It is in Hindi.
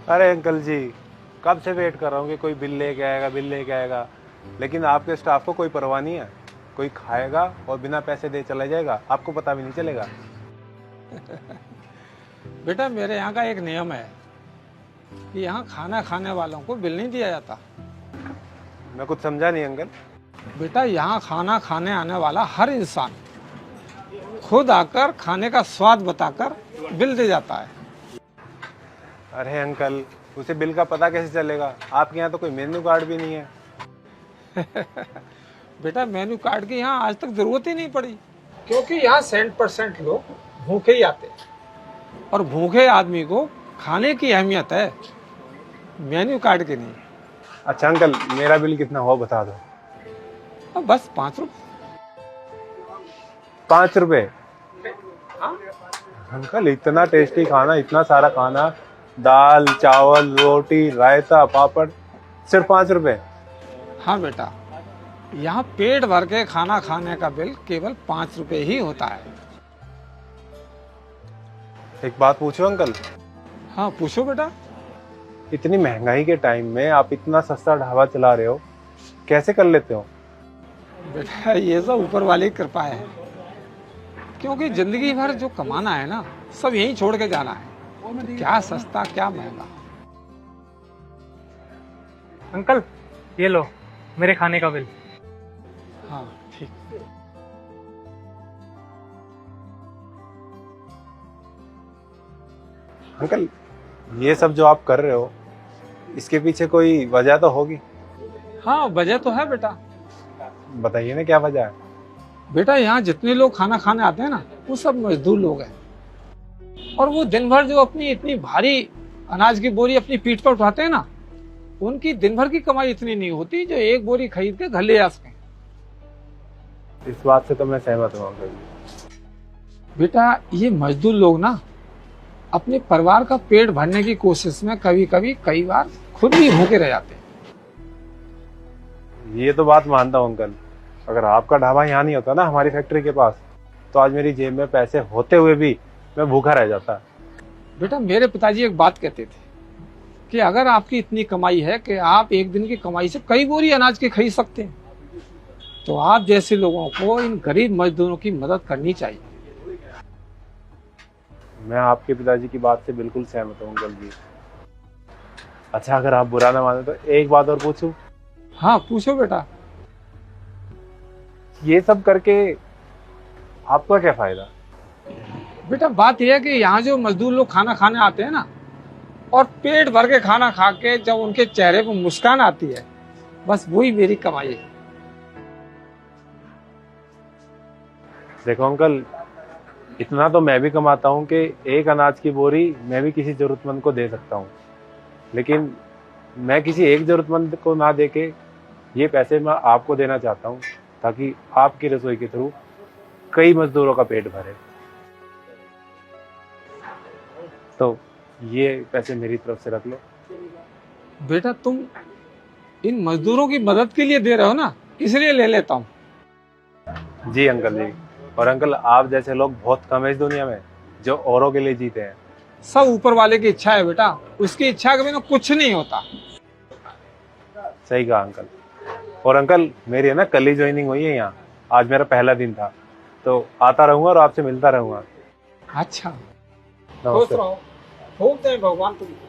अरे अंकल जी, कब से वेट कर रहा हूँ कि कोई बिल लेके आएगा, बिल लेके आएगा। लेकिन आपके स्टाफ को कोई परवाह नहीं है। कोई खाएगा और बिना पैसे दे चला जाएगा, आपको पता भी नहीं चलेगा। बेटा मेरे यहाँ का एक नियम है कि यहाँ खाना खाने वालों को बिल नहीं दिया जाता। मैं कुछ समझा नहीं अंकल। बेटा यहाँ खाना खाने आने वाला हर इंसान खुद आकर खाने का स्वाद बताकर बिल दे जाता है। अरे अंकल, उसे बिल का पता कैसे चलेगा? आपके यहाँ तो कोई मेन्यू कार्ड भी नहीं है। बेटा मेन्यू कार्ड की यहाँ आज तक जरूरत ही नहीं पड़ी, क्योंकि यहाँ 100% लोग भूखे ही आते हैं और भूखे आदमी को खाने की अहमियत है, मेन्यू कार्ड की नहीं। अच्छा अंकल, मेरा बिल कितना हुआ बता दो। अब बस 5 रुपये। 5 रुपए? हाँ? अंकल इतना टेस्टी खाना, इतना सारा खाना, दाल चावल रोटी रायता पापड़, सिर्फ 5 रुपए? हाँ बेटा, यहाँ पेट भर के खाना खाने का बिल केवल 5 रुपए ही होता है। एक बात पूछो अंकल, हाँ पूछो बेटा। इतनी महंगाई के टाइम में आप इतना सस्ता ढाबा चला रहे हो, कैसे कर लेते हो? बेटा ये सब ऊपर वाली की कृपा है, क्योंकि जिंदगी भर जो कमाना है ना, सब यहीं छोड़ के जाना है। तो क्या सस्ता क्या महंगा। अंकल ये लो मेरे खाने का बिल। हाँ ठीक। अंकल ये सब जो आप कर रहे हो, इसके पीछे कोई वजह तो होगी। हाँ वजह तो है बेटा। बताइए ना, क्या वजह है? बेटा यहाँ जितने लोग खाना खाने आते हैं ना, वो सब मजदूर लोग हैं, और वो दिन भर जो अपनी इतनी भारी अनाज की बोरी अपनी पीठ पर उठाते हैं ना, उनकी दिन भर की कमाई इतनी नहीं होती जो एक बोरी खरीद के घर ले जा सकें। इस बात से तो मैं सहमत हूँ अंकल। बेटा ये मजदूर लोग ना अपने परिवार का पेट भरने की कोशिश में कभी कभी कई बार खुद भी भूखे रह जाते हैं। ये तो बात मानता हूँ अंकल। अगर आपका ढाबा यहाँ नहीं होता ना, हमारी फैक्ट्री के पास, तो आज मेरी जेब में पैसे होते हुए भी मैं भूखा रह जाता। बेटा मेरे पिताजी एक बात कहते थे कि अगर आपकी इतनी कमाई है कि आप एक दिन की कमाई से कई बोरी अनाज के खरीद सकते हैं, तो आप जैसे लोगों को इन गरीब मजदूरों की मदद करनी चाहिए। मैं आपके पिताजी की बात से बिल्कुल सहमत हूँ अंकल जी। अच्छा अगर आप बुरा ना माने तो एक बात और पूछूं? हाँ पूछो बेटा। ये सब करके आपका क्या फायदा? बेटा बात यह है कि यहाँ जो मजदूर लोग खाना खाने आते हैं ना, और पेट भर के खाना खा के जब उनके चेहरे पर मुस्कान आती है, बस वही मेरी कमाई है। देखो अंकल, इतना तो मैं भी कमाता हूँ कि एक अनाज की बोरी मैं भी किसी जरूरतमंद को दे सकता हूँ, लेकिन मैं किसी एक जरूरतमंद को ना देके ये पैसे मैं आपको देना चाहता हूँ, ताकि आपकी रसोई के थ्रू कई मजदूरों का पेट भरे। तो ये पैसे मेरी तरफ से रख लो। बेटा तुम इन मजदूरों की मदद के लिए दे रहे हो ना, इसलिए ले लेता हूँ। जी अंकल जी। और अंकल आप जैसे लोग बहुत कम है इस दुनिया में जो औरों के लिए जीते हैं। सब ऊपर वाले की इच्छा है बेटा, उसकी इच्छा के बिना कुछ नहीं होता। सही कहा अंकल। और अंकल मेरी है ना कल ही ज्वाइनिंग हुई है यहाँ, आज मेरा पहला दिन था, तो आता रहूंगा और आपसे मिलता रहूंगा। अच्छा खुश नमस्ते। रहो, खूब दें भगवान तुमको।